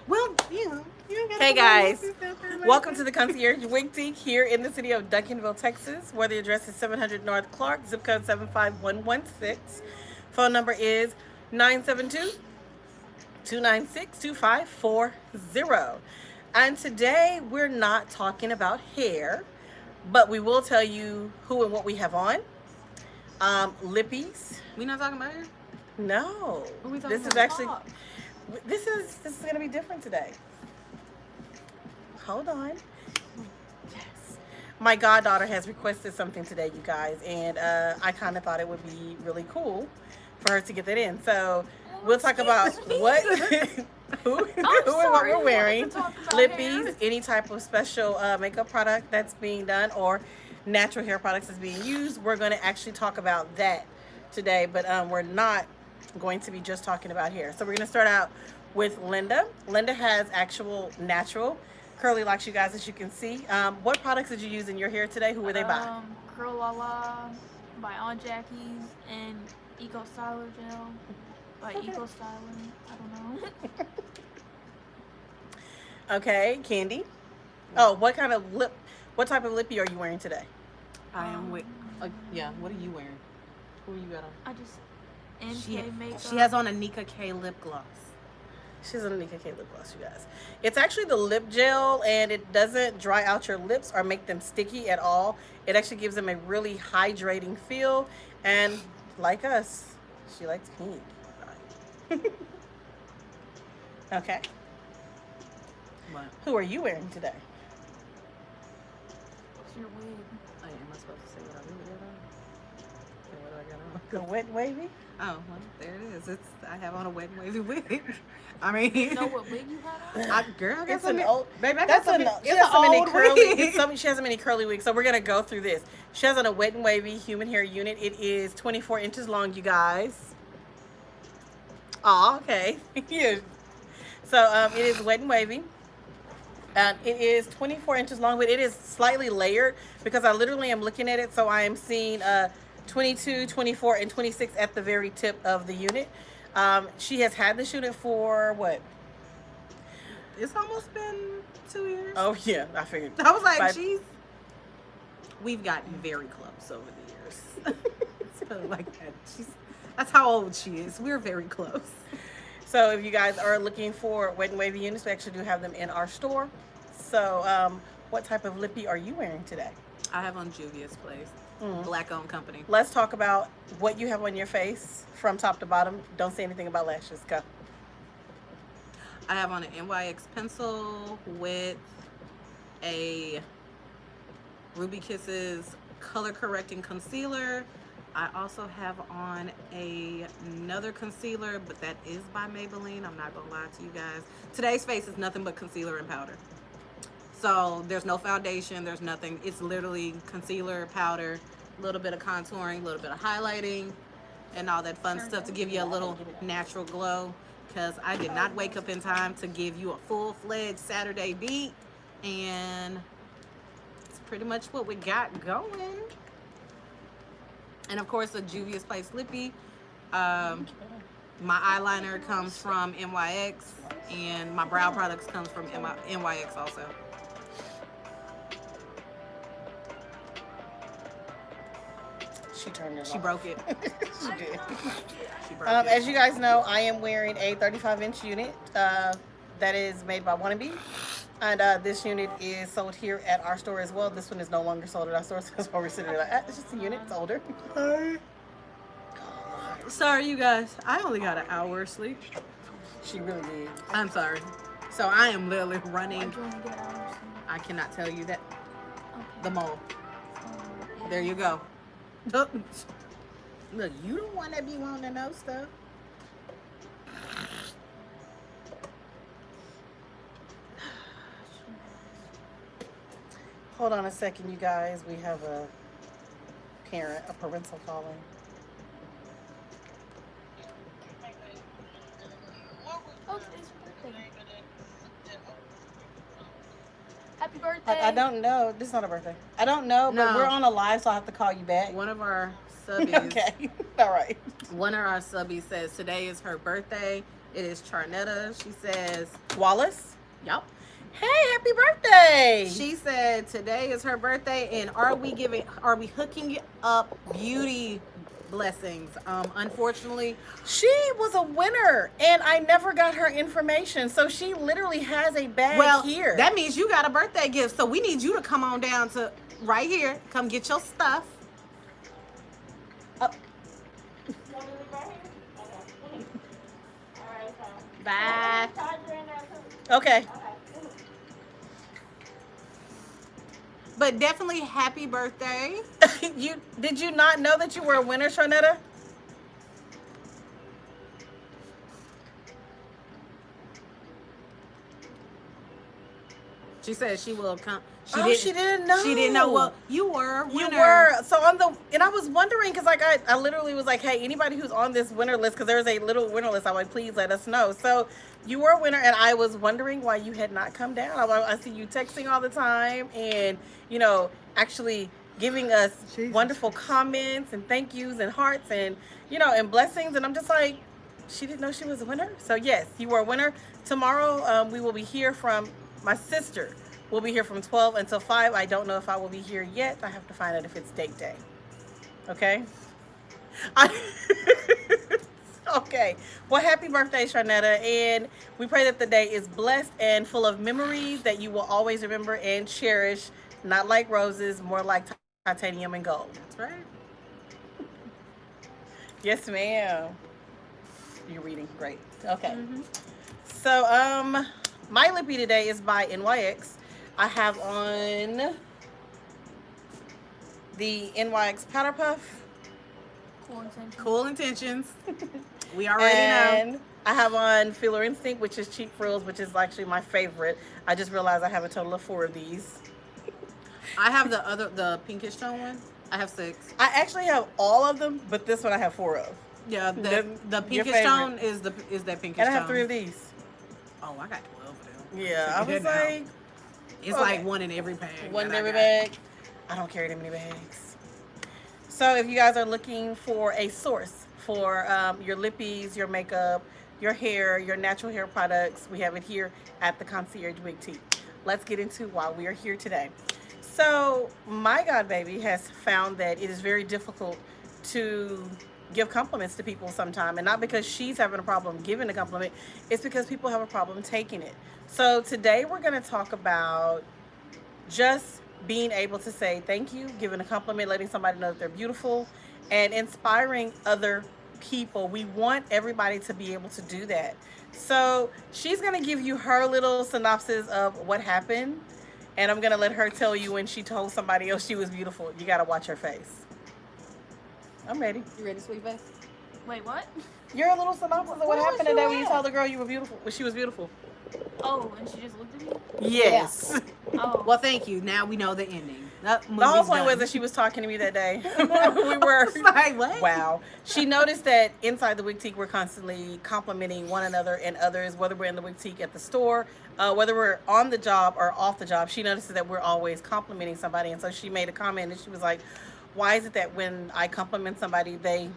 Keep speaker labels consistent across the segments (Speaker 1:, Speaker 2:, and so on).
Speaker 1: Well, you know, you gotta
Speaker 2: Hey
Speaker 1: put my
Speaker 2: guys,
Speaker 1: business out there like
Speaker 2: welcome to
Speaker 1: that.
Speaker 2: the Concierge Wig Teeth here in the city of Duncanville, Texas, where the address is 700 North Clark, zip code 75116. Phone number is 972 296 2540. And today we're not talking about hair, but we will tell you who and what we have on. Lippies.
Speaker 1: We not talking about her?
Speaker 2: No,
Speaker 1: What we talking
Speaker 2: this is
Speaker 1: about?
Speaker 2: actually this is gonna be different today. Hold on. Yes. My goddaughter has requested something today, you guys, and I kind of thought it would be really cool for her to get that in. So we'll talk about what, who and what we're wearing, lippies, any type of special makeup product that's being done, or natural hair products that's being used. We're going to actually talk about that today, but we're not going to be just talking about hair. So we're going to start out with Linda. Linda has actual natural curly locks, you guys, as you can see. What products did you use in your hair today? Who were they by?
Speaker 3: Curl La La by Aunt Jackie's and Eco Styler Gel by Eco Styling. I don't know.
Speaker 2: Okay, Candy. Oh, what kind of lip? What type of lippy are you wearing today?
Speaker 1: I am with. Yeah. What are you wearing? Who you got on?
Speaker 3: I just
Speaker 1: She,
Speaker 3: NK makeup.
Speaker 1: she has on a Nika K lip gloss.
Speaker 2: She's on a Nika K lip gloss, you guys. It's actually the lip gel, and it doesn't dry out your lips or make them sticky at all. It actually gives them a really hydrating feel. And like us, she likes pink. Okay.
Speaker 1: What?
Speaker 2: Who are you wearing today?
Speaker 3: What's your wig?
Speaker 1: Oh, yeah, am I supposed to say what I really got on? Okay, what do I got on?
Speaker 2: The wet and wavy?
Speaker 1: Oh, well, there it is. I have on a wet and wavy wig. I mean,
Speaker 3: You know what wig you had on?
Speaker 1: girl, I got
Speaker 2: It's
Speaker 1: some
Speaker 2: an old.
Speaker 1: baby. I got
Speaker 2: That's
Speaker 1: some.
Speaker 2: an. She
Speaker 1: It's
Speaker 2: has
Speaker 1: an
Speaker 2: so many
Speaker 1: old
Speaker 2: curly.
Speaker 1: wig.
Speaker 2: She has so many curly wigs. So we're gonna go through this. She has on a wet and wavy human hair unit. It is 24 inches long, you guys. Oh, okay. Yeah. So it is wet and wavy. It is 24 inches long, but it is slightly layered because I literally am looking at it. So I am seeing 22, 24, and 26 at the very tip of the unit. She has had this unit for what?
Speaker 1: It's almost been 2 years.
Speaker 2: Oh yeah, I figured.
Speaker 1: I was like,
Speaker 2: Five-
Speaker 1: we've gotten very close over the years. So like that. That's how old she is. We're very close.
Speaker 2: So if you guys are looking for wet and wavy units, we actually do have them in our store. So what type of lippy are you wearing today?
Speaker 1: I have on Juvia's Place, black owned company.
Speaker 2: Let's talk about what you have on your face from top to bottom. Don't say anything about lashes. Go.
Speaker 1: I have on an NYX pencil with a Ruby Kisses color correcting concealer. I also have on another concealer, but that is by Maybelline. I'm not gonna lie to you guys. Today's face is nothing but concealer and powder. So there's no foundation, there's nothing. It's literally concealer, powder, a little bit of contouring, a little bit of highlighting, and all that fun stuff to give you a little natural glow. Because I did not wake up in time to give you a full-fledged Saturday beat. And it's pretty much what we got going. And of course, a Juvia's Place lippy. My eyeliner comes from NYX, and my brow products comes from NYX also.
Speaker 2: She turned it
Speaker 1: She
Speaker 2: off.
Speaker 1: broke it.
Speaker 2: She did.
Speaker 1: She broke it.
Speaker 2: As you guys know, I am wearing a 35-inch unit that is made by Wannabe. And this unit is sold here at our store as well. This one is no longer sold at our store, so that's why we're sitting there like, it's just a unit, it's older.
Speaker 1: Sorry, you guys. I only got an hour of sleep.
Speaker 2: She really did.
Speaker 1: I'm sorry. So I am literally running.
Speaker 3: I'm trying to get out or something.
Speaker 1: I cannot tell you that.
Speaker 3: Okay.
Speaker 1: The mole. There you go. Look, you don't want to be wanting to know stuff.
Speaker 2: Hold on a second, you guys. We have a parental calling.
Speaker 3: Oh, today's your birthday. Happy birthday.
Speaker 2: I don't know. This is not a birthday. I don't know, but
Speaker 1: No.
Speaker 2: we're on a live, so I have to call you back.
Speaker 1: One of our subbies.
Speaker 2: Okay. All right.
Speaker 1: One of our subbies says today is her birthday. It is Charnetta. She says,
Speaker 2: Wallace.
Speaker 1: "Yup."
Speaker 2: Hey, happy birthday!
Speaker 1: She said today is her birthday, and are we hooking up beauty blessings? Unfortunately,
Speaker 2: She was a winner, and I never got her information. So she literally has a bag
Speaker 1: well,
Speaker 2: here.
Speaker 1: that means you got a birthday gift. So we need you to come on down to right here. Come get your stuff. Up. Bye.
Speaker 2: Okay.
Speaker 1: But definitely happy birthday.
Speaker 2: Did you not know that you were a winner, Charnetta?
Speaker 1: She said she will come.
Speaker 2: She didn't know.
Speaker 1: She didn't know. Well, you were a winner.
Speaker 2: You were. So and I was wondering, because like I literally was like, hey, anybody who's on this winner list, because there's a little winner list, I'm like, please let us know. So you were a winner, and I was wondering why you had not come down. I see you texting all the time, and actually giving us wonderful comments and thank yous and hearts and and blessings, and I'm just like, she didn't know she was a winner. So yes, you were a winner. Tomorrow we will be here from my sister. We'll be here from 12 until 5. I don't know if I will be here yet. I have to find out if it's date day. Okay? Okay. Well, happy birthday, Charnetta. And we pray that the day is blessed and full of memories that you will always remember and cherish. Not like roses, more like titanium and gold.
Speaker 1: That's right.
Speaker 2: Yes, ma'am. You're reading. Great. Okay.
Speaker 1: Mm-hmm.
Speaker 2: So, my lippy today is by NYX. I have on the NYX Powder Puff.
Speaker 3: Cool intentions.
Speaker 1: Cool intentions. We already know.
Speaker 2: And I have on Filler Instinct, which is Cheap Frills, which is actually my favorite. I just realized I have a total of 4 of these.
Speaker 1: I have the pinkish tone one. I have 6.
Speaker 2: I actually have all of them, but this one I have 4 of.
Speaker 1: Yeah, the
Speaker 2: Your
Speaker 1: pinkish tone
Speaker 2: favorite.
Speaker 1: is that pinkish
Speaker 2: And I
Speaker 1: tone.
Speaker 2: have 3 of these.
Speaker 1: Oh, I got 12 of them.
Speaker 2: Yeah, I was like,
Speaker 1: it's
Speaker 2: okay.
Speaker 1: like one in every bag.
Speaker 2: one in
Speaker 1: that I
Speaker 2: every
Speaker 1: got.
Speaker 2: bag. I don't carry that many bags. So if you guys are looking for a source for your lippies, your makeup, your hair, your natural hair products, we have it here at the Concierge Wig Teeth. Let's get into why we are here today. So my God baby has found that it is very difficult to give compliments to people sometime, and not because she's having a problem giving a compliment, it's because people have a problem taking it. So today we're going to talk about just being able to say thank you, giving a compliment, letting somebody know that they're beautiful, and inspiring other people. We want everybody to be able to do that. So she's going to give you her little synopsis of what happened, and I'm going to let her tell you when she told somebody else she was beautiful. You got to watch her face. I'm ready.
Speaker 1: You ready, sweet face?
Speaker 3: Wait, what?
Speaker 2: You're a little synopsis of what
Speaker 1: Where
Speaker 2: happened
Speaker 1: was you
Speaker 2: today when you
Speaker 1: at?
Speaker 2: told the girl you were beautiful. When she was beautiful.
Speaker 3: Oh, and she just looked at me?
Speaker 2: Yes.
Speaker 3: Oh.
Speaker 1: Well, thank you. Now we know the ending.
Speaker 2: The whole point was that she was talking to me that day. We were
Speaker 1: like, what?
Speaker 2: wow. She noticed that inside the Wig Teak we're constantly complimenting one another and others, whether we're in the Wig Teak at the store, whether we're on the job or off the job. She notices that we're always complimenting somebody, and so she made a comment and she was like, why is it that when I compliment somebody, they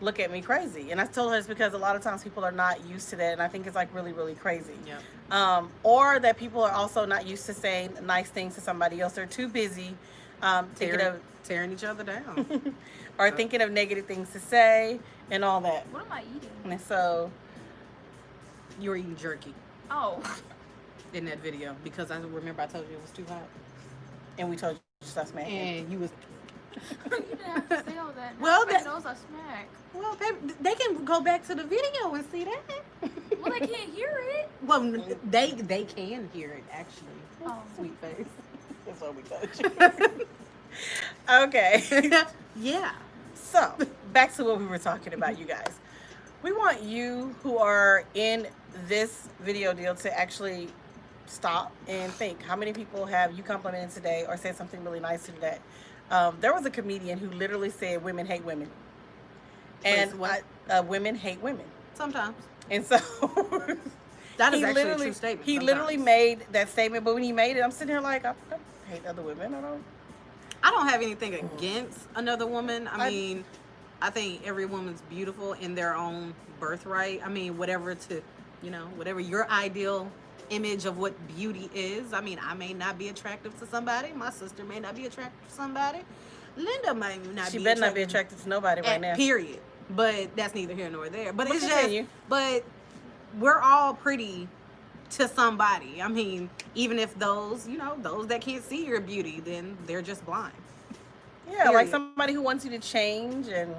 Speaker 2: look at me crazy? And I told her it's because a lot of times people are not used to that, and I think it's like really, really crazy.
Speaker 1: Yeah.
Speaker 2: Or that people are also not used to saying nice things to somebody else. They're too busy
Speaker 1: tearing each other down.
Speaker 2: or thinking of negative things to say and all that.
Speaker 3: What am I eating?
Speaker 2: And so
Speaker 1: You were eating jerky
Speaker 3: Oh.
Speaker 1: in that video because I remember I told you it was too hot,
Speaker 2: and we told you to stop smacking.
Speaker 1: and you was.
Speaker 3: You didn't have to say all that.
Speaker 1: Well,
Speaker 3: Everybody
Speaker 1: that-
Speaker 3: knows I smack.
Speaker 1: Well, they can go back to the video and see that.
Speaker 3: Well, they can't hear it.
Speaker 1: Well, they can hear it actually.
Speaker 3: Oh.
Speaker 1: Sweet face.
Speaker 2: That's what we told you. Okay.
Speaker 1: Yeah.
Speaker 2: So, back to what we were talking about, you guys. We want you who are in this video deal to actually stop and think. How many people have you complimented today or said something really nice today? There was a comedian who literally said women hate women. And
Speaker 1: Wait,
Speaker 2: women hate women.
Speaker 1: Sometimes.
Speaker 2: And so
Speaker 1: That is
Speaker 2: he
Speaker 1: actually a
Speaker 2: literally,
Speaker 1: true statement.
Speaker 2: he literally
Speaker 1: sometimes.
Speaker 2: made that statement, but when he made it, I'm sitting here like, I don't hate other women.
Speaker 1: I don't have anything against another woman. I mean, I think every woman's beautiful in their own birthright. I mean, whatever whatever your ideal image of what beauty is. I mean, I may not be attractive to somebody. My sister may not be attractive to somebody. Linda may not
Speaker 2: She
Speaker 1: be
Speaker 2: better not be attracted to nobody right now.
Speaker 1: Period. But that's neither here nor there. But
Speaker 2: We'll
Speaker 1: it's
Speaker 2: continue.
Speaker 1: just, but we're all pretty to somebody. I mean, even if those that can't see your beauty, then they're just blind.
Speaker 2: Yeah, like
Speaker 1: Period.
Speaker 2: somebody who wants you to change and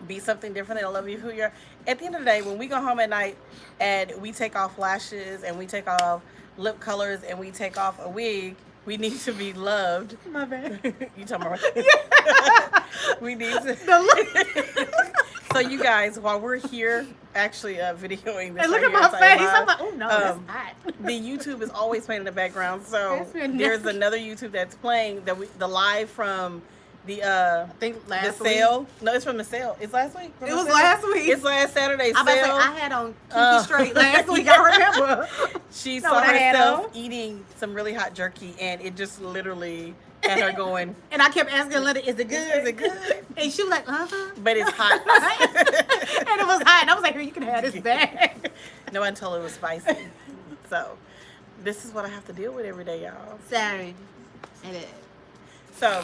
Speaker 2: be something different. They'll love you who you're. At the end of the day, when we go home at night and we take off lashes and we take off lip colors and we take off a wig, we need to be loved.
Speaker 1: My bad.
Speaker 2: You talking about right? We need to. So you guys, while we're here actually videoing this,
Speaker 1: And look
Speaker 2: right
Speaker 1: at my
Speaker 2: here inside
Speaker 1: face.
Speaker 2: live,
Speaker 1: I'm like, oh no, that's hot.
Speaker 2: the YouTube is always playing in the background. So
Speaker 1: That's been
Speaker 2: there's
Speaker 1: nasty.
Speaker 2: another YouTube that's playing the live from the
Speaker 1: I think
Speaker 2: the
Speaker 1: last week.
Speaker 2: sale. No, it's from the sale. It's last week. From
Speaker 1: It
Speaker 2: the
Speaker 1: was
Speaker 2: sale?
Speaker 1: last week.
Speaker 2: It's last Saturday's
Speaker 1: I
Speaker 2: sale.
Speaker 1: I had on Kinky Straight last week. I remember.
Speaker 2: She
Speaker 1: Know
Speaker 2: saw
Speaker 1: what I had
Speaker 2: herself
Speaker 1: on?
Speaker 2: eating some really hot jerky, and it just literally had her going.
Speaker 1: And I kept asking Linda, is it good?
Speaker 2: Is it good?
Speaker 1: And she was like, uh-huh.
Speaker 2: But it's hot.
Speaker 1: And it was hot. And I was like, here, you can have this back.
Speaker 2: No one told her it was spicy. So this is what I have to deal with every day, y'all.
Speaker 1: Sorry. It is.
Speaker 2: So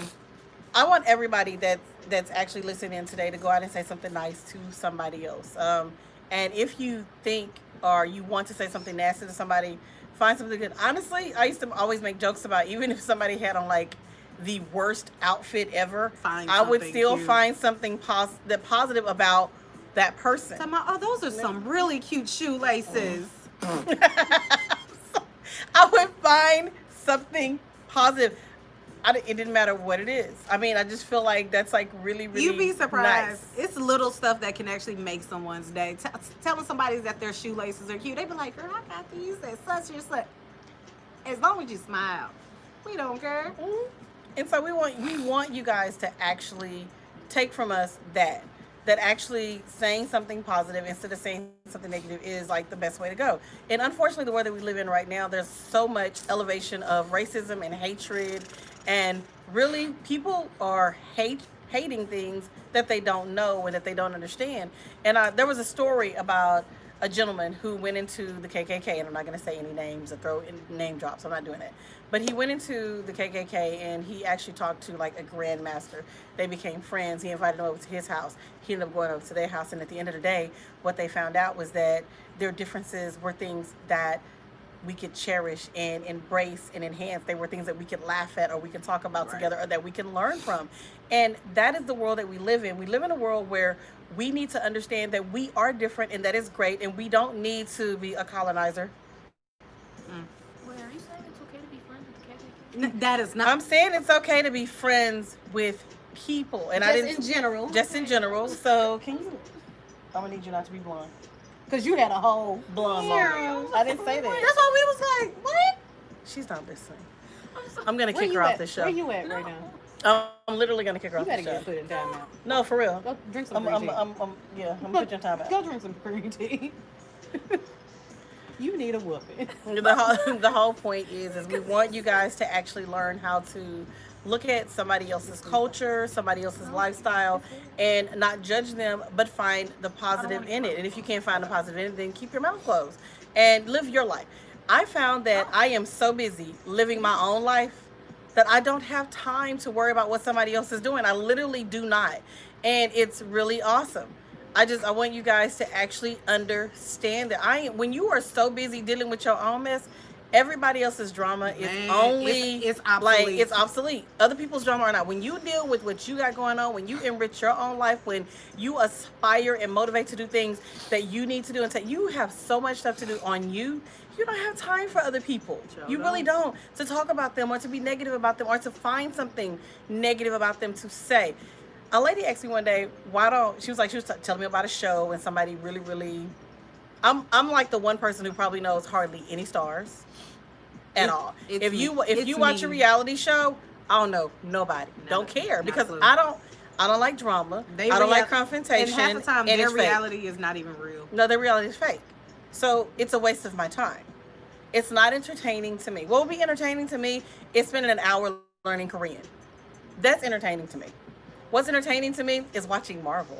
Speaker 2: I want everybody that's actually listening in today to go out and say something nice to somebody else. And if you think or you want to say something nasty to somebody, find something good. Honestly, I used to always make jokes about even if somebody had on like the worst outfit ever,
Speaker 1: Find
Speaker 2: I would
Speaker 1: something
Speaker 2: still
Speaker 1: cute.
Speaker 2: find something positive about that person.
Speaker 1: Talking about, oh, those are some really cute shoelaces.
Speaker 2: I would find something positive. It didn't matter what it is. I mean, I just feel like that's like really, really
Speaker 1: You'd be surprised.
Speaker 2: nice.
Speaker 1: It's little stuff that can actually make someone's day. Telling somebody that their shoelaces are cute, they be like, girl, I got these at such and such. As long as you smile, we don't care.
Speaker 2: Mhm. And so we want you guys to actually take from us that actually saying something positive instead of saying something negative is like the best way to go. And unfortunately, the world that we live in right now, there's so much elevation of racism and hatred, and really people are hating things that they don't know and that they don't understand. And there was a story about a gentleman who went into the KKK, and I'm not going to say any names or throw in name drops. I'm not doing it. But he went into the KKK and he actually talked to like a grandmaster. They became friends. He invited him over to his house. He ended up going over to their house. And at the end of the day, what they found out was that their differences were things that we could cherish and embrace and enhance. They were things that we could laugh at or we could talk about together or that we can learn from. And that is the world that we live in. We live in a world where we need to understand that we are different and that is great, and we don't need to be a colonizer.
Speaker 3: Wait, are you saying it's okay to be friends with the KKK?
Speaker 1: That is not.
Speaker 2: I'm saying it's okay to be friends with people, and I
Speaker 1: just
Speaker 2: didn't
Speaker 1: in general.
Speaker 2: just in general. So can you? I'm gonna need you not to be blonde.
Speaker 1: Because you had a whole
Speaker 2: Blonde
Speaker 1: Yeah.
Speaker 2: moment. I didn't say that.
Speaker 1: That's why we was like, what?
Speaker 2: She's not listening. I'm gonna
Speaker 1: Where
Speaker 2: kick
Speaker 1: you
Speaker 2: her off
Speaker 1: at?
Speaker 2: the show.
Speaker 1: Where you at right now?
Speaker 2: I'm literally gonna kick her
Speaker 1: You
Speaker 2: off
Speaker 1: better
Speaker 2: the show.
Speaker 1: get put in time out.
Speaker 2: No, for real.
Speaker 1: Go drink some
Speaker 2: I'm
Speaker 1: green tea.
Speaker 2: yeah, I'm gonna put your time out.
Speaker 1: Go drink some green tea. You need a whooping.
Speaker 2: The whole point is we want you guys to actually learn how to look at somebody else's culture, somebody else's lifestyle, and not judge them, but find the positive in it. And if you can't find the positive in it, then keep your mouth closed and live your life. I found that I am so busy living my own life that I don't have time to worry about what somebody else is doing. I literally do not. And it's really awesome. I want you guys to actually understand that when you are so busy dealing with your own mess, everybody else's drama is
Speaker 1: it's obsolete.
Speaker 2: like it's obsolete. Other people's drama are not. When you deal with what you got going on, when you enrich your own life, when you aspire and motivate to do things that you need to do, and you have so much stuff to do on you, you don't have time for other people.
Speaker 1: Sure
Speaker 2: You really don't. To talk about them or to be negative about them or to find something negative about them to say. A lady asked me one day, she was telling me about a show and somebody really, I'm like the one person who probably knows hardly any stars at all. If you watch a reality show, I don't know nobody. Don't care because I don't like drama. I don't like confrontation.
Speaker 1: And half the time,
Speaker 2: and
Speaker 1: their
Speaker 2: it's fake.
Speaker 1: reality is not even real.
Speaker 2: No, their reality is fake. So it's a waste of my time. It's not entertaining to me. What would be entertaining to me is spending an hour learning Korean. That's entertaining to me. What's entertaining to me is watching Marvel.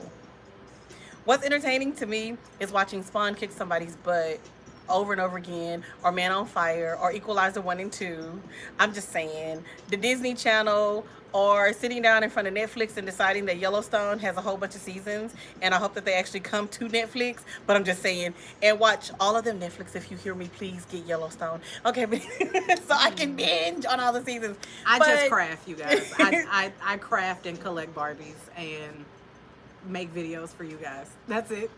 Speaker 2: What's entertaining to me is watching Spawn kick somebody's butt over and over again, or Man on Fire, or Equalizer 1 and 2. I'm just saying, the Disney Channel, or sitting down in front of Netflix and deciding that Yellowstone has a whole bunch of seasons, and I hope that they actually come to Netflix, but I'm just saying, and watch all of them. Netflix, if you hear me, please get Yellowstone. Okay, so I can binge on all the seasons.
Speaker 1: I just craft, you guys. I craft and collect Barbies and make videos for you guys. That's it.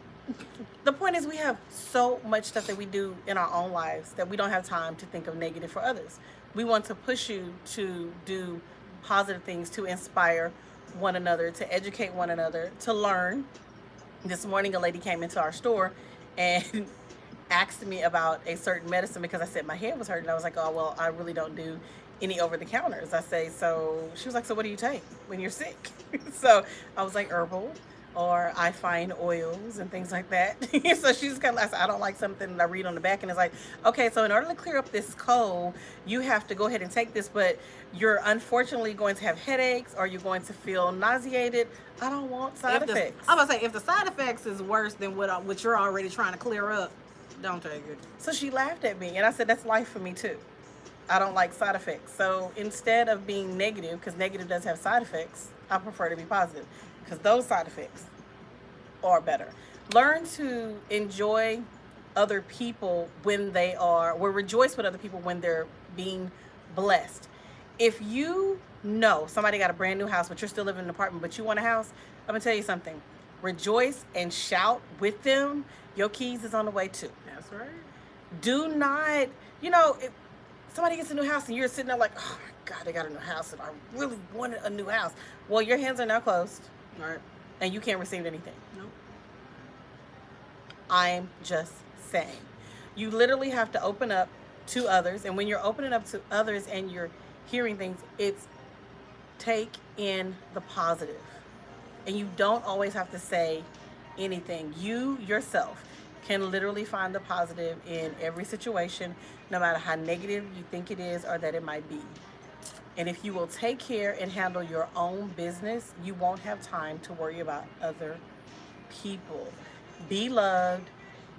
Speaker 2: The point is, we have so much stuff that we do in our own lives that we don't have time to think of negative for others. We want to push you to do positive things, to inspire one another, to educate one another, to learn. This morning, a lady came into our store and asked me about a certain medicine because I said my head was hurting. I was like, oh, well, I really don't do any over-the-counters. I say, so she was like, so what do you take when you're sick? So I was like, herbal, or I find oils and things like that. So she's kind of like, I don't like something that I read on the back, and it's like, okay, so in order to clear up this cold, you have to go ahead and take this, but you're unfortunately going to have headaches, or you're going to feel nauseated. I don't want side effects.
Speaker 1: I'm gonna say, if the side effects is worse than what you're already trying to clear up, don't take it.
Speaker 2: So she laughed at me, and I said, that's life for me too. I don't like side effects. So instead of being negative, because negative does have side effects, I prefer to be positive, because those side effects are better. Learn to enjoy other people when they are, or rejoice with other people when they're being blessed. If you know somebody got a brand new house, but you're still living in an apartment, but you want a house, I'm gonna tell you something. Rejoice and shout with them. Your keys is on the way too.
Speaker 1: That's right.
Speaker 2: Do not, if somebody gets a new house and you're sitting there like, oh my God, they got a new house and I really wanted a new house. Well, your hands are now closed.
Speaker 1: All right.
Speaker 2: And you can't receive anything.
Speaker 1: Nope.
Speaker 2: I'm just saying. You literally have to open up to others. And when you're opening up to others and you're hearing things, it's take in the positive. And you don't always have to say anything. You yourself can literally find the positive in every situation, no matter how negative you think it is or that it might be. And if you will take care and handle your own business, you won't have time to worry about other people. Be loved,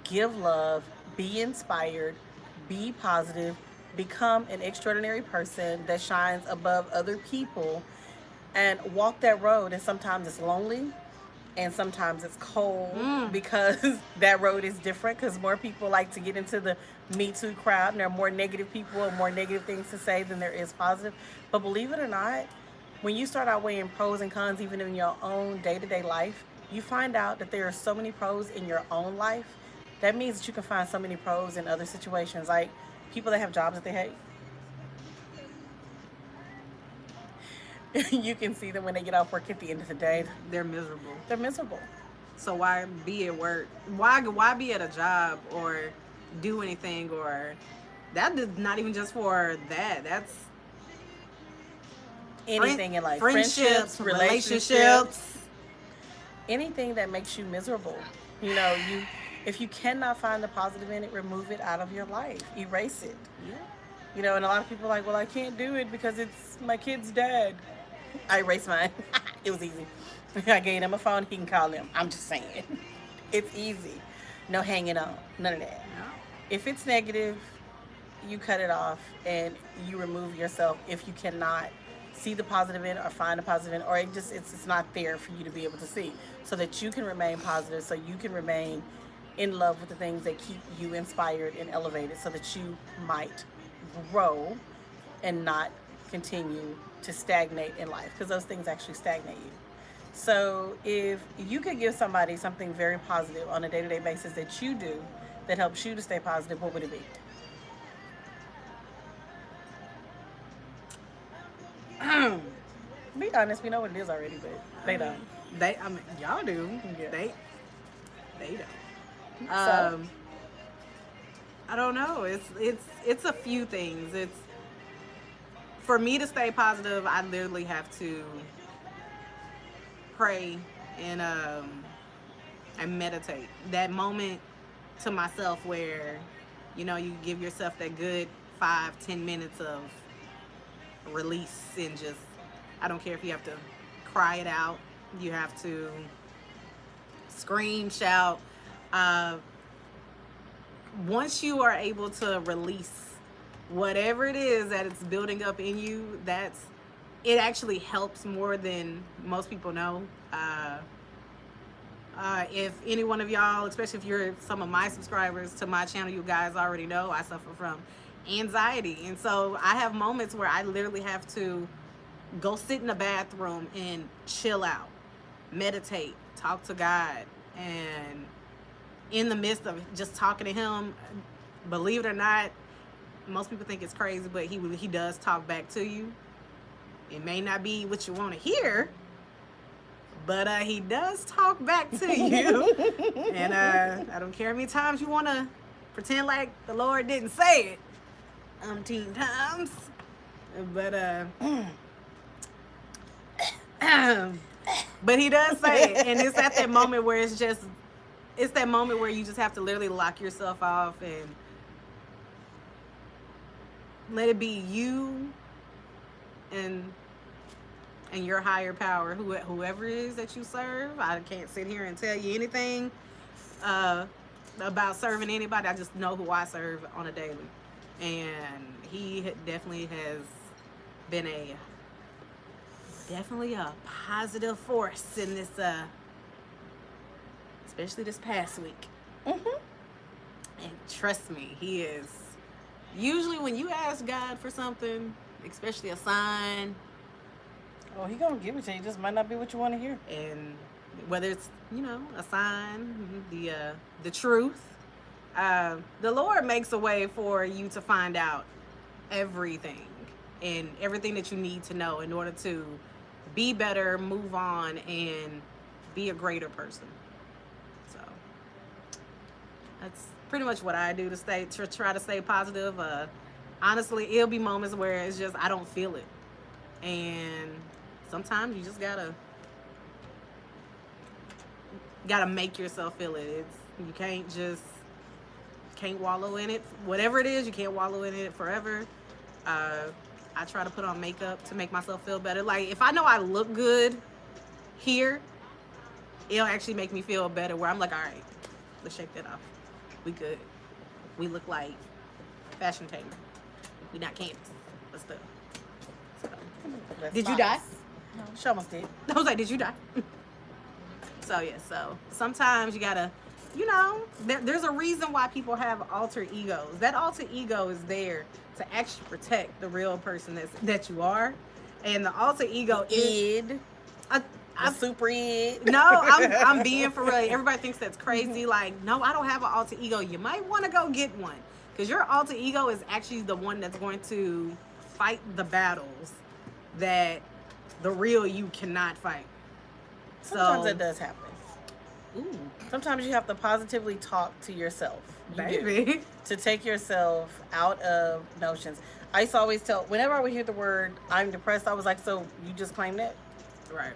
Speaker 2: give love, be inspired, be positive, become an extraordinary person that shines above other people, and walk that road. And sometimes it's lonely, and sometimes it's cold because that road is different, because more people like to get into the Me Too crowd, and there are more negative people and more negative things to say than there is positive. But believe it or not, when you start out weighing pros and cons, even in your own day-to-day life, you find out that there are so many pros in your own life. That means that you can find so many pros in other situations, like people that have jobs that they hate. You can see them when they get off work at the end of the day.
Speaker 1: They're miserable.
Speaker 2: They're miserable.
Speaker 1: So why be at work? Why be at a job or do anything? Or that is not even just for that. That's
Speaker 2: anything in life.
Speaker 1: Friendships, relationships.
Speaker 2: Anything that makes you miserable. If you cannot find the positive in it, remove it out of your life. Erase it.
Speaker 1: Yeah.
Speaker 2: And a lot of people are like, well, I can't do it because it's my kid's dad. I erased mine. It was easy. I gave him a phone, he can call him. I'm just saying. It's easy. No hanging on. None of that.
Speaker 1: No.
Speaker 2: If it's negative, you cut it off and you remove yourself if you cannot see the positive in it or find a positive in it, or it's not there for you to be able to see, so that you can remain positive, so you can remain in love with the things that keep you inspired and elevated, so that you might grow and not continue to stagnate in life, because those things actually stagnate you. So if you could give somebody something very positive on a day-to-day basis that you do that helps you to stay positive, what would it be? Be honest, we know what it is already, but they don't.
Speaker 1: Y'all do.
Speaker 2: Yeah.
Speaker 1: They don't.
Speaker 2: So,
Speaker 1: I don't know. It's a few things. It's for me to stay positive. I literally have to pray and meditate. That moment to myself where you give yourself that good 5-10 minutes of release, and just, I don't care if you have to cry it out, You have to scream, shout. Uh, Once you are able to release whatever it is that it's building up in you, it actually helps more than most people know. If any one of y'all, especially if you're some of my subscribers to my channel, you guys already know I suffer from anxiety. And so I have moments where I literally have to go sit in the bathroom and chill out, meditate, talk to God. And in the midst of just talking to him, believe it or not, most people think it's crazy, but he does talk back to you. It may not be what you want to hear, but he does talk back to you. And I don't care how many times you want to pretend like the Lord didn't say it umpteen times, but but he does say it. And it's at that moment where it's that moment where you just have to literally lock yourself off and let it be you and your higher power, whoever it is that you serve. I can't sit here and tell you anything about serving anybody. I just know who I serve on a daily, and he definitely has been a positive force in this, especially this past week. And trust me, he is. Usually when you ask God for something, especially a sign,
Speaker 2: he gonna give it to you. Just might not be what you want to hear.
Speaker 1: and whether it's a sign, the truth, the Lord makes a way for you to find out everything and everything that you need to know in order to be better, move on, and be a greater person. So that's pretty much what I do to try to stay positive. Honestly, it'll be moments where it's just I don't feel it, and sometimes you just gotta make yourself feel it. You can't wallow in it. Whatever it is, you can't wallow in it forever. I try to put on makeup to make myself feel better. Like, if I know I look good here, it'll actually make me feel better, where I'm like, all right, let's shake that off. We good. We look like Fashion Tamer. We not Candace. Let's do it. So, did you die?
Speaker 3: No.
Speaker 2: She almost did.
Speaker 1: I was like, did you die? So sometimes you gotta, there's a reason why people have alter egos. That alter ego is there to actually protect the real person that you are. And the alter ego is
Speaker 2: I'm super id.
Speaker 1: no, I'm being for real. Everybody thinks that's crazy. Like, no, I don't have an alter ego. You might want to go get one, because your alter ego is actually the one that's going to fight the battles that the real you cannot fight.
Speaker 2: Sometimes that does happen.
Speaker 1: Ooh,
Speaker 2: Sometimes you have to positively talk to yourself. You
Speaker 1: baby.
Speaker 2: do, to take yourself out of notions. I used to always tell, whenever I would hear the word "I'm depressed," I was like, "So you just claimed that?"
Speaker 1: Right.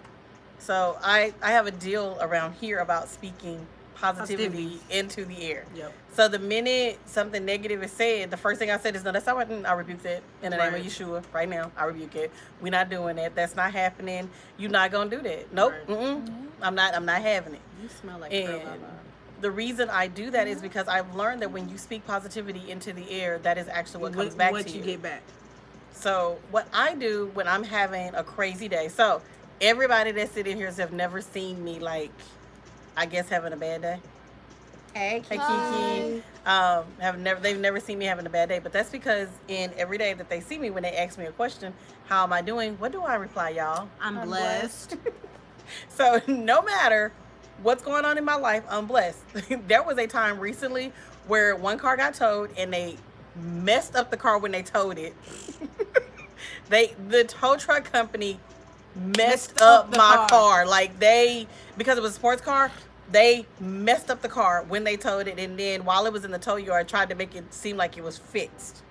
Speaker 2: So I have a deal around here about speaking positivity into the air.
Speaker 1: Yep.
Speaker 2: So the minute something negative is said, the first thing I said is, "No, that's not what I rebuke that in the name of
Speaker 1: Right.
Speaker 2: Yeshua right now. I rebuke it. We're not doing that. That's not happening. You're not gonna do that. Nope.
Speaker 1: Right.
Speaker 2: I'm not having it."
Speaker 1: You smell like
Speaker 2: And
Speaker 1: Pearl Baba.
Speaker 2: the reason I do that is because I've learned that when you speak positivity into the air, that is actually what comes back
Speaker 1: what
Speaker 2: to
Speaker 1: you
Speaker 2: you.
Speaker 1: get back.
Speaker 2: So what I do when I'm having a crazy day, so everybody that's sitting here have never seen me, like, I guess, having a bad day.
Speaker 1: Hey,
Speaker 2: Hey,
Speaker 1: Kiki.
Speaker 2: Kiki. They've never seen me having a bad day, but that's because in every day that they see me, when they ask me a question, how am I doing? What do I reply, y'all?
Speaker 1: I'm blessed.
Speaker 2: So no matter what's going on in my life, I'm blessed. There was a time recently where one car got towed and they messed up the car when they towed it. The tow truck company messed up
Speaker 1: the
Speaker 2: my car. Like, because it was a sports car, they messed up the car when they towed it, and then while it was in the tow yard, tried to make it seem like it was fixed.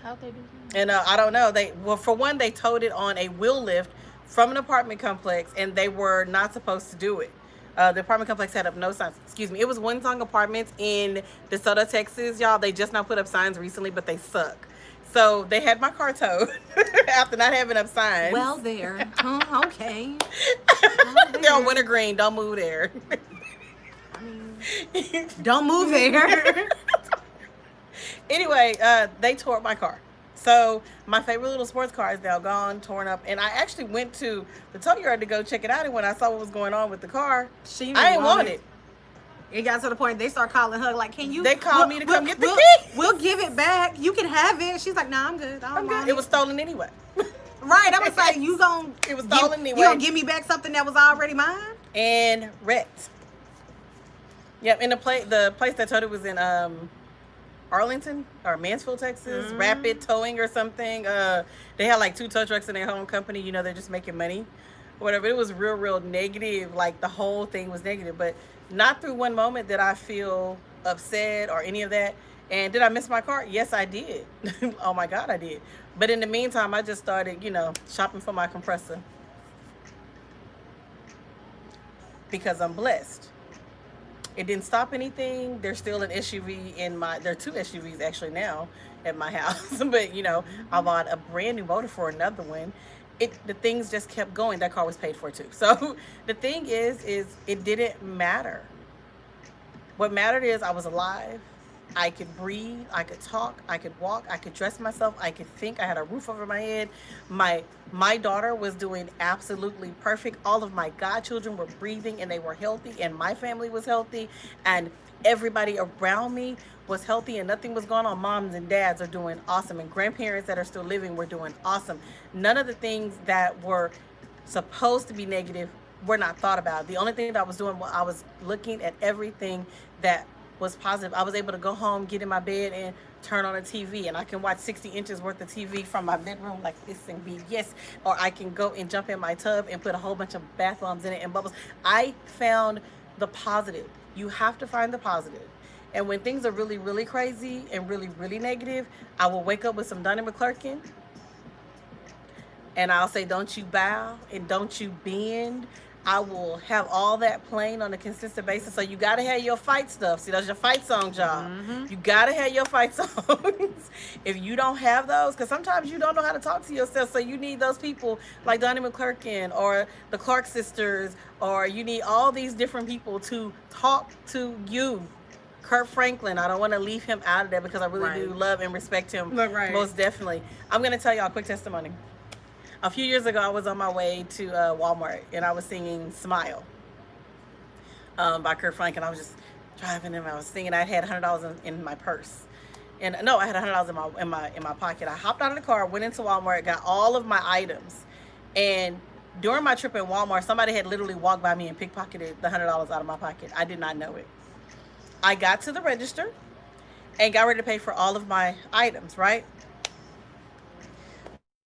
Speaker 3: How'd they do that?
Speaker 2: And I don't know. For one, they towed it on a wheel lift from an apartment complex, and they were not supposed to do it. The apartment complex had up no signs. Excuse me. It was One Song Apartments in DeSoto, Texas, y'all. They just now put up signs recently, but they suck. So they had my car towed after not having up signs.
Speaker 1: Well, there. Okay.
Speaker 2: They're on wintergreen. Don't move there.
Speaker 1: I mean, don't move there.
Speaker 2: Anyway, they tore up my car. So my favorite little sports car is now gone, torn up. And I actually went to the tow yard to go check it out. And when I saw what was going on with the car, I didn't want it.
Speaker 1: It got to the point they start calling her like, "Can you?"
Speaker 2: They called me to come get the key.
Speaker 1: We'll give it back. You can have it. She's like, "Nah, I'm good.
Speaker 2: I'm good. It was stolen anyway.
Speaker 1: Right. I was like, "You gon'
Speaker 2: It was stolen anyway.
Speaker 1: You gonna give me back something that was already mine?"
Speaker 2: And wrecked. Yep. And the place that towed it was in Arlington or Mansfield, Texas. Rapid Towing or something. They had like 2 tow trucks in their home company. You know, they're just making money, whatever. It was real negative. Like the whole thing was negative, but not through one moment did I feel upset or any of that. And did I miss my car? Yes, I did. Oh my God, I did. But in the meantime, I just started, shopping for my compressor because I'm blessed. It didn't stop anything. There's still an SUV there are 2 SUVs actually now at my house. But, I bought a brand new motor for another one. The things just kept going. That car was paid for too. So the thing is it didn't matter. What mattered is I was alive. I could breathe. I could talk. I could walk. I could dress myself. I could think. I had a roof over my head. My daughter was doing absolutely perfect. All of my godchildren were breathing and they were healthy, and my family was healthy, and everybody around me was healthy, and nothing was going on. Moms and dads are doing awesome, and grandparents that are still living were doing awesome. None of the things that were supposed to be negative were not thought about. The only thing that I was doing was I was looking at everything that was positive. I was able to go home, get in my bed, and turn on a TV, and I can watch 60 inches worth of TV from my bedroom like this and be yes. Or I can go and jump in my tub and put a whole bunch of bath bombs in it and bubbles. I found the positive. You have to find the positive. And when things are really crazy and really negative, I will wake up with some Dunning McClurkin, and I'll say, don't you bow and don't you bend. I will have all that playing on a consistent basis. So you got to have your fight stuff. See, that's your fight song, y'all. You got to have your fight songs. If you don't have those, because sometimes you don't know how to talk to yourself, so you need those people like Donnie McClurkin or the Clark sisters, or you need all these different people to talk to you. Kurt Franklin, I don't want to leave him out of there because I really do love and respect him. Most definitely. I'm going to tell y'all a quick testimony. A few years ago, I was on my way to Walmart, and I was singing "Smile" by Kurt Franklin. I was just driving, and I was singing. I had $100 in my purse, and no, I had $100 in my pocket. I hopped out of the car, went into Walmart, got all of my items, and during my trip in Walmart, somebody had literally walked by me and pickpocketed the $100 out of my pocket. I did not know it. I got to the register and got ready to pay for all of my items, right?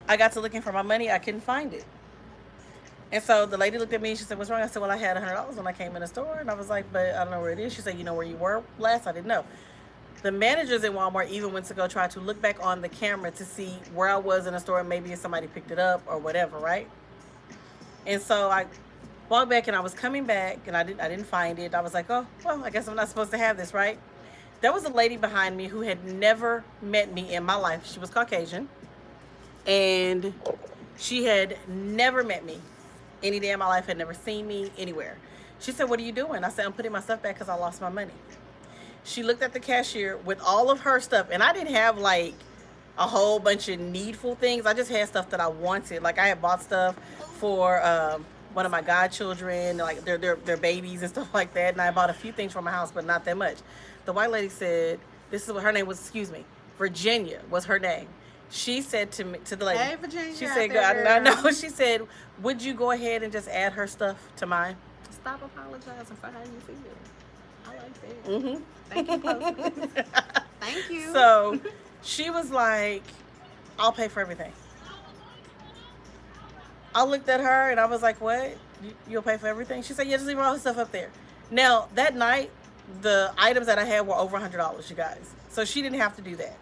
Speaker 2: I got to looking for my money. I couldn't find it. And so the lady looked at me and she said, "What's wrong?" I said, "Well, I had $100 when I came in the store." And I was like, "But I don't know where it is." She said, "You know where you were last?" I didn't know. The managers in Walmart even went to go try to look back on the camera to see where I was in the store. Maybe if somebody picked it up or whatever, right? And so I walked back, and I was coming back, and I didn't find it. I was like, "Oh, well, I guess I'm not supposed to have this, right?" There was a lady behind me who had never met me in my life. She was Caucasian. And she had never met me any day in my life, had never seen me anywhere. She said, "What are you doing?" I said, "I'm putting my stuff back because I lost my money." She looked at the cashier with all of her stuff, and I didn't have like a whole bunch of needful things. I just had stuff that I wanted. Like I had bought stuff for one of my godchildren, like their babies and stuff like that. And I bought a few things for my house, but not that much. The white lady said, this is what her name was, Virginia was her name. She said to the lady,
Speaker 1: "Hey, Virginia."
Speaker 2: She said, "I know." She said, "Would you go ahead and just add her stuff to mine?"
Speaker 1: Stop apologizing for how you feel. I like that. Thank you, Postman. Thank you.
Speaker 2: So she was like, "I'll pay for everything." I looked at her and I was like, "What? You'll pay for everything?" She said, "Yeah, just leave all the stuff up there." Now, that night, the items that I had were over $100, you guys. So she didn't have to do that.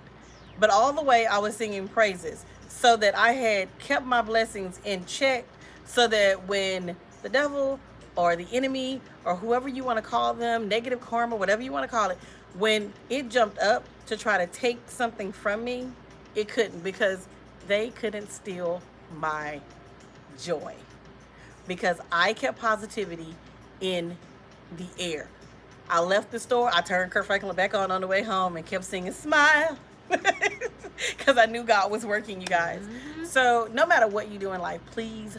Speaker 2: But all the way I was singing praises so that I had kept my blessings in check, so that when the devil or the enemy or whoever you want to call them, negative karma, whatever you want to call it, when it jumped up to try to take something from me, It couldn't, because they couldn't steal my joy. Because I kept positivity in the air. I left the store. I turned Kurt Franklin back on the way home and kept singing "Smile," because I knew God was working, you guys. So no matter what you do in life, please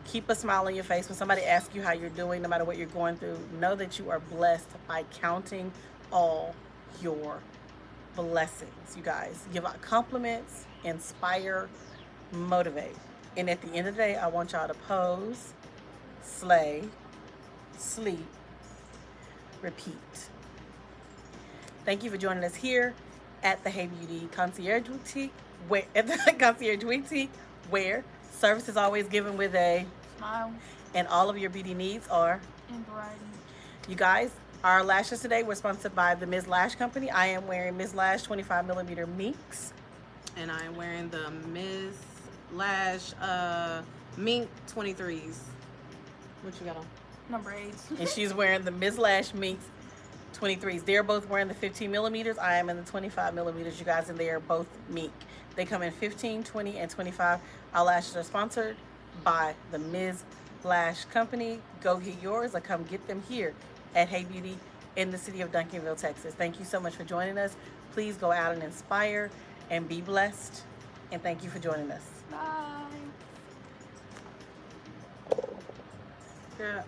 Speaker 2: keep a smile on your face. When somebody asks you how you're doing, no matter what you're going through, know that you are blessed by counting all your blessings, you guys. Give out compliments, inspire, motivate. And at the end of the day, I want y'all to pose, slay, sleep, repeat. Thank you for joining us here at the Hey Beauty Concierge Wig Teeth, Concierge Wig Teeth, where service is always given with a
Speaker 3: Smile
Speaker 2: and all of your beauty needs are.
Speaker 3: and variety.
Speaker 2: You guys, our lashes today were sponsored by the Ms. Lash Company. I am wearing Ms. Lash 25mm minks.
Speaker 1: And I'm wearing the Ms. Lash Mink 23s. What you got on?
Speaker 3: Number 8.
Speaker 2: And she's wearing the Ms. Lash minks 23s. They're both wearing the 15mm. I am in the 25mm, you guys, and they are both mink. They come in 15, 20, and 25. Our lashes are sponsored by the Ms. Lash Company. Go get yours or come get them here at Hey Beauty in the city of Duncanville, Texas. Thank you so much for joining us. Please go out and inspire and be blessed. And thank you for joining us.
Speaker 3: Bye.
Speaker 1: Girl,